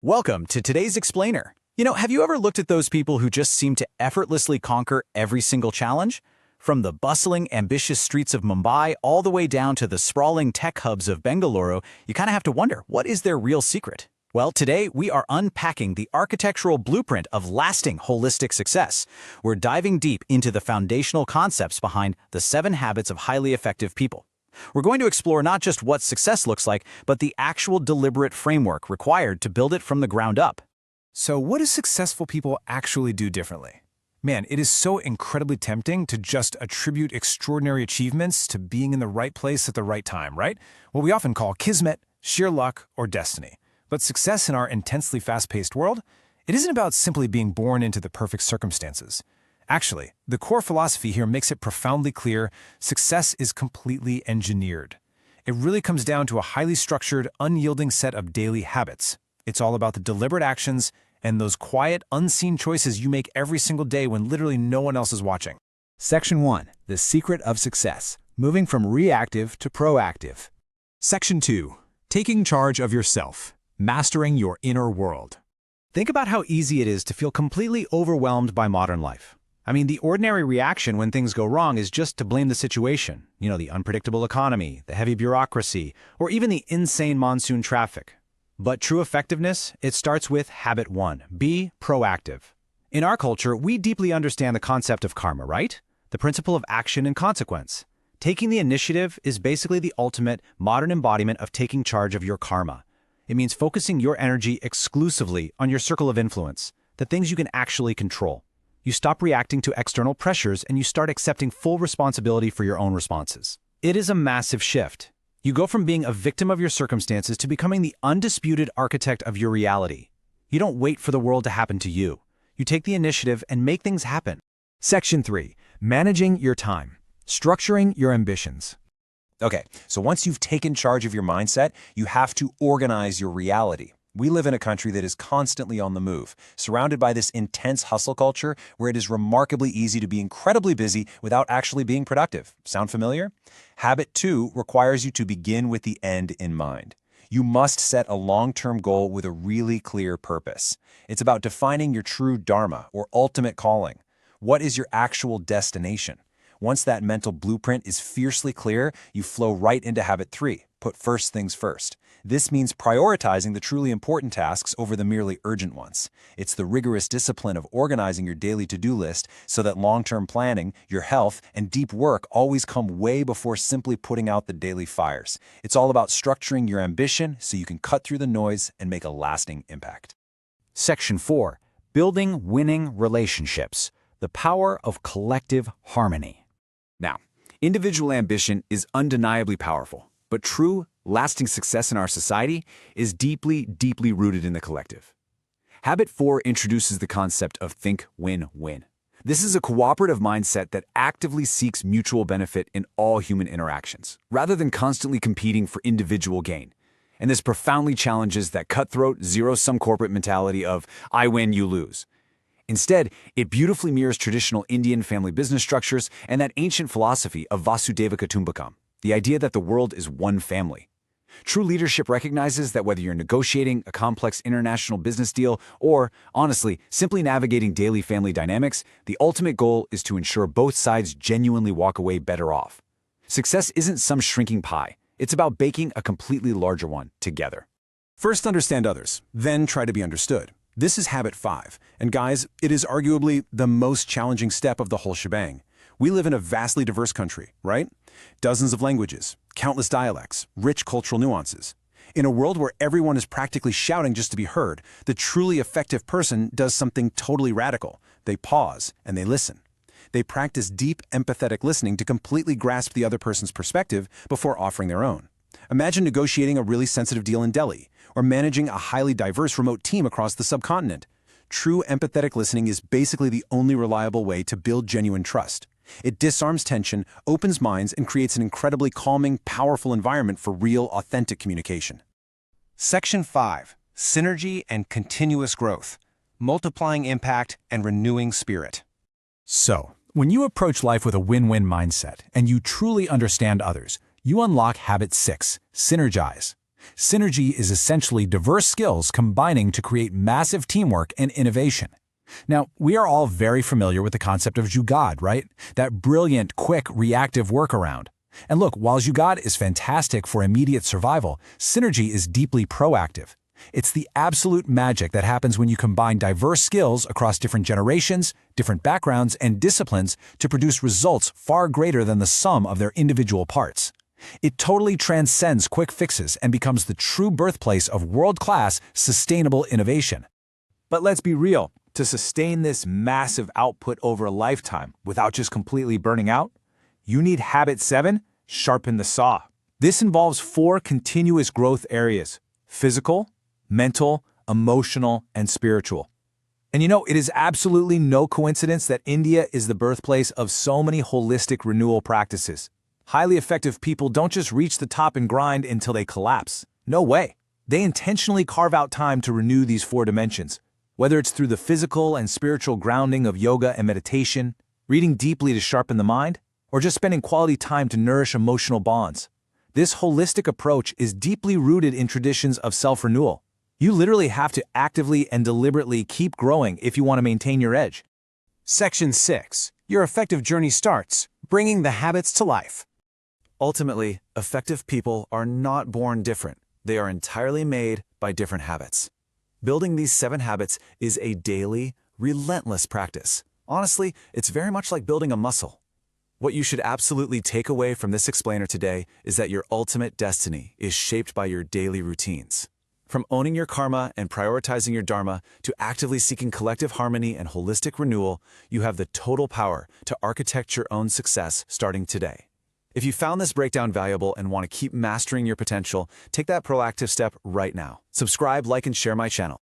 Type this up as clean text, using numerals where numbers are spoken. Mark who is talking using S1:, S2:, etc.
S1: Welcome to today's explainer. Have you ever looked at those people who just seem to effortlessly conquer every single challenge? From the bustling, ambitious streets of Mumbai all the way down to the sprawling tech hubs of Bengaluru, you kind of have to wonder, what is their real secret? Well, today we are unpacking the architectural blueprint of lasting holistic success. We're diving deep into the foundational concepts behind the 7 habits of highly effective people. We're going to explore not just what success looks like, but the actual deliberate framework required to build it from the ground up.
S2: So what do successful people actually do differently? Man, it is so incredibly tempting to just attribute extraordinary achievements to being in the right place at the right time, right? What we often call kismet, sheer luck, or destiny. But success in our intensely fast-paced world, it isn't about simply being born into the perfect circumstances. Actually, the core philosophy here makes it profoundly clear success is completely engineered. It really comes down to a highly structured, unyielding set of daily habits. It's all about the deliberate actions and those quiet, unseen choices you make every single day when literally no one else is watching.
S3: Section 1. The Secret of Success. Moving from reactive to proactive.
S4: Section 2. Taking charge of yourself. Mastering your inner world.
S1: Think about how easy it is to feel completely overwhelmed by modern life. The ordinary reaction when things go wrong is just to blame the situation. The unpredictable economy, the heavy bureaucracy, or even the insane monsoon traffic. But true effectiveness, it starts with habit 1, be proactive. In our culture, we deeply understand the concept of karma, right? The principle of action and consequence. Taking the initiative is basically the ultimate modern embodiment of taking charge of your karma. It means focusing your energy exclusively on your circle of influence, the things you can actually control. You stop reacting to external pressures and you start accepting full responsibility for your own responses. It is a massive shift. You go from being a victim of your circumstances to becoming the undisputed architect of your reality. You don't wait for the world to happen to you. You take the initiative and make things happen.
S3: Section 3. Managing your time. Structuring your ambitions.
S5: Okay, so once you've taken charge of your mindset, you have to organize your reality. We live in a country that is constantly on the move, surrounded by this intense hustle culture where it is remarkably easy to be incredibly busy without actually being productive. Sound familiar? Habit 2 requires you to begin with the end in mind. You must set a long-term goal with a really clear purpose. It's about defining your true dharma or ultimate calling. What is your actual destination? Once that mental blueprint is fiercely clear, you flow right into habit 3, put first things first. This means prioritizing the truly important tasks over the merely urgent ones. It's the rigorous discipline of organizing your daily to-do list so that long-term planning, your health, and deep work always come way before simply putting out the daily fires. It's all about structuring your ambition so you can cut through the noise and make a lasting impact.
S1: Section 4. Building winning relationships. The power of collective harmony. Now, individual ambition is undeniably powerful, but true, lasting success in our society is deeply, deeply rooted in the collective. Habit 4 introduces the concept of think, win, win. This is a cooperative mindset that actively seeks mutual benefit in all human interactions, rather than constantly competing for individual gain. And this profoundly challenges that cutthroat, zero-sum corporate mentality of I win, you lose. Instead, it beautifully mirrors traditional Indian family business structures and that ancient philosophy of Vasudeva Kutumbakam, the idea that the world is one family. True leadership recognizes that whether you're negotiating a complex international business deal or, honestly, simply navigating daily family dynamics, the ultimate goal is to ensure both sides genuinely walk away better off. Success isn't some shrinking pie. It's about baking a completely larger one together.
S4: First, understand others, then try to be understood. This is habit 5, and guys, it is arguably the most challenging step of the whole shebang. We live in a vastly diverse country, right? Dozens of languages, countless dialects, rich cultural nuances. In a world where everyone is practically shouting just to be heard, the truly effective person does something totally radical. They pause and they listen. They practice deep, empathetic listening to completely grasp the other person's perspective before offering their own. Imagine negotiating a really sensitive deal in Delhi, or managing a highly diverse remote team across the subcontinent. True empathetic listening is basically the only reliable way to build genuine trust. It disarms tension, opens minds, and creates an incredibly calming, powerful environment for real, authentic communication.
S2: Section 5. Synergy and continuous growth. Multiplying impact and renewing spirit.
S4: So, when you approach life with a win-win mindset and you truly understand others, you unlock habit 6, synergize.
S2: Synergy is essentially diverse skills combining to create massive teamwork and innovation. Now, we are all very familiar with the concept of jugaad, right? That brilliant, quick, reactive workaround. And look, while jugaad is fantastic for immediate survival, synergy is deeply proactive. It's the absolute magic that happens when you combine diverse skills across different generations, different backgrounds, and disciplines to produce results far greater than the sum of their individual parts. It totally transcends quick fixes and becomes the true birthplace of world-class, sustainable innovation.
S1: But let's be real, to sustain this massive output over a lifetime without just completely burning out, you need habit 7, sharpen the saw. This involves 4 continuous growth areas: physical, mental, emotional, and spiritual. And it is absolutely no coincidence that India is the birthplace of so many holistic renewal practices. Highly effective people don't just reach the top and grind until they collapse. No way. They intentionally carve out time to renew these 4 dimensions, whether it's through the physical and spiritual grounding of yoga and meditation, reading deeply to sharpen the mind, or just spending quality time to nourish emotional bonds. This holistic approach is deeply rooted in traditions of self-renewal. You literally have to actively and deliberately keep growing if you want to maintain your edge.
S3: Section 6. Your effective journey starts, bringing the habits to life.
S1: Ultimately, effective people are not born different. They are entirely made by different habits. Building these 7 habits is a daily, relentless practice. Honestly, it's very much like building a muscle. What you should absolutely take away from this explainer today is that your ultimate destiny is shaped by your daily routines. From owning your karma and prioritizing your dharma to actively seeking collective harmony and holistic renewal, you have the total power to architect your own success starting today. If you found this breakdown valuable and want to keep mastering your potential, take that proactive step right now. Subscribe, like, and share my channel.